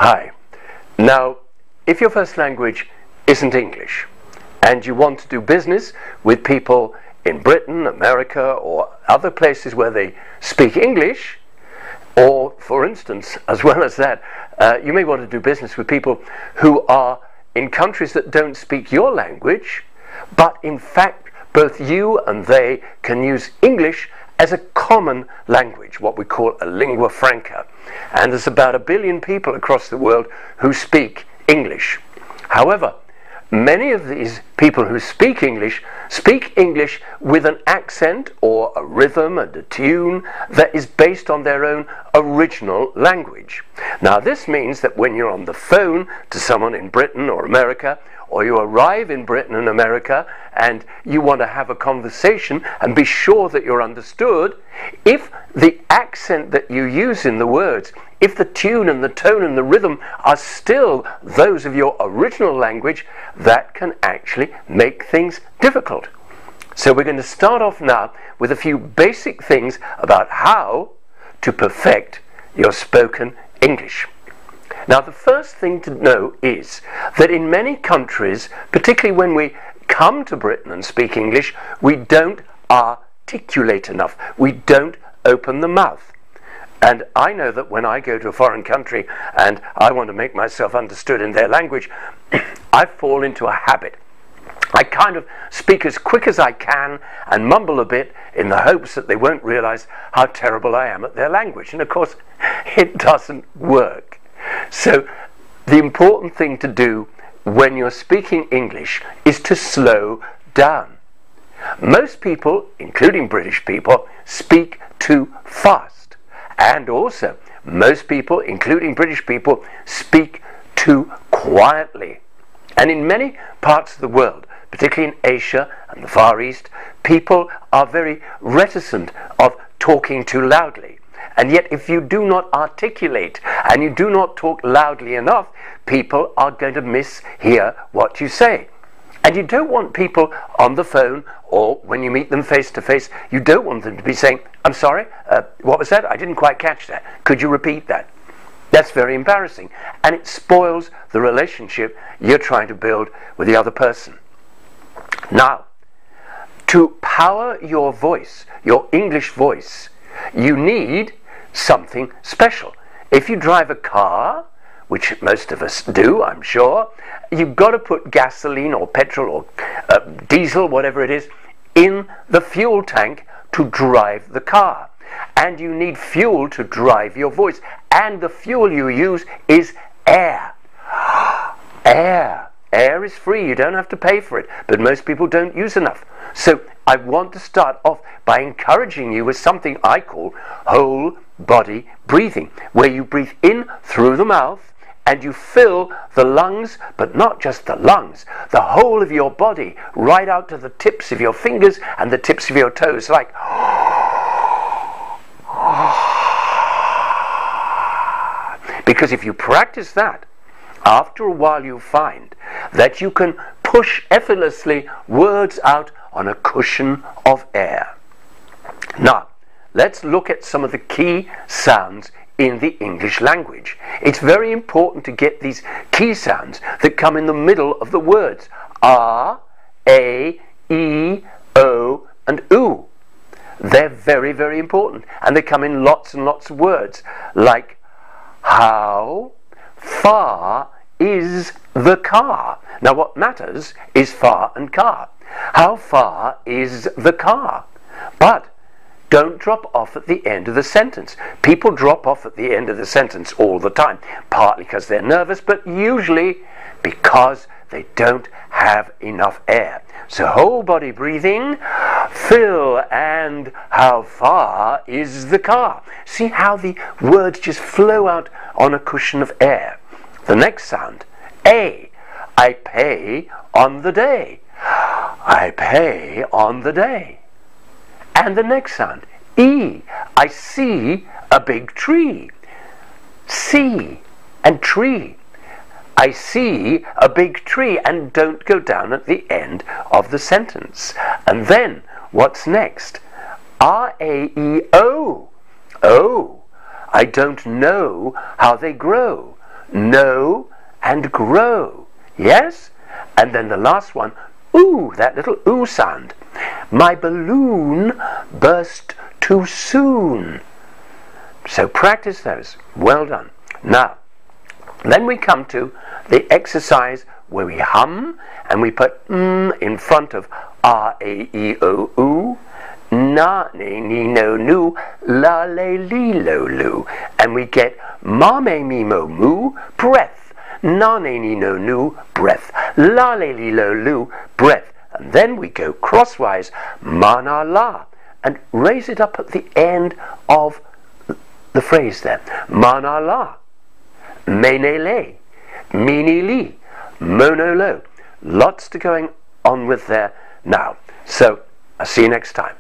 Hi. Now, if your first language isn't English and you want to do business with people in Britain, America, or other places where they speak English, or for instance, as well as that, you may want to do business with people who are in countries that don't speak your language, but in fact both you and they can use English as a common language, what we call a lingua franca. And there's about 1 billion people across the world who speak English. However, many of these people who speak English with an accent or a rhythm and a tune that is based on their own original language. Now this means that when you're on the phone to someone in Britain or America, or you arrive in Britain and America and you want to have a conversation and be sure that you're understood, if the accent that you use in the words, if the tune and the tone and the rhythm are still those of your original language, that can actually make things difficult. So we're going to start off now with a few basic things about how to perfect your spoken English. Now, the first thing to know is that in many countries, particularly when we come to Britain and speak English, we don't articulate enough. We don't open the mouth. And I know that when I go to a foreign country and I want to make myself understood in their language, I fall into a habit. I kind of speak as quick as I can and mumble a bit in the hopes that they won't realize how terrible I am at their language. And of course, it doesn't work. So the important thing to do when you're speaking English is to slow down. Most people, including British people, speak too fast. And also, most people, including British people, speak too quietly. And in many parts of the world, particularly in Asia and the Far East, people are very reticent of talking too loudly. And yet if you do not articulate and you do not talk loudly enough, people are going to mishear what you say. And you don't want people on the phone or when you meet them face to face, you don't want them to be saying, "I'm sorry, what was that? I didn't quite catch that. Could you repeat that?" That's very embarrassing. And it spoils the relationship you're trying to build with the other person. Now, to power your voice, your English voice, you need something special. If you drive a car, which most of us do, I'm sure, you've got to put gasoline or petrol or diesel, whatever it is, in the fuel tank to drive the car. And you need fuel to drive your voice. And the fuel you use is air. Air. Air is free, you don't have to pay for it, but most people don't use enough. So I want to start off by encouraging you with something I call whole body breathing, where you breathe in through the mouth and you fill the lungs, but not just the lungs, the whole of your body, right out to the tips of your fingers and the tips of your toes, like because if you practice that, after a while you find that you can push effortlessly words out on a cushion of air. Now, let's look at some of the key sounds in the English language. It's very important to get these key sounds that come in the middle of the words. R, A, E, O, and U. They're very, very important. And they come in lots and lots of words, like how far is the car? Now what matters is far and car. How far is the car? But don't drop off at the end of the sentence. People drop off at the end of the sentence all the time, partly because they're nervous, but usually because they don't have enough air. So whole body breathing, fill, and how far is the car? See how the words just flow out on a cushion of air. The next sound, A, I pay on the day. I pay on the day. And the next sound, E, I see a big tree. See and tree. I see a big tree, and don't go down at the end of the sentence. And then, what's next? R-A-E-O. Oh, I don't know how they grow. know, and grow. Yes? And then the last one, ooh, that little ooh sound. My balloon burst too soon. So practice those. Well done. Now, then we come to the exercise where we hum and we put in front of R, A, E, O, oo, na, ne, ni, no, nu, la, le, li, lo, lu. And we get ma, me, mi, mo, moo, breath. Na, ne, ni, no, nu, breath. La, le, li, lo, lu, breath. And then we go crosswise, ma, na, la, and raise it up at the end of the phrase there. Ma, na, la. Me, ne, le. Mi, ni, li. Mo, no, lo. Lots to going on with there now. So, I'll see you next time.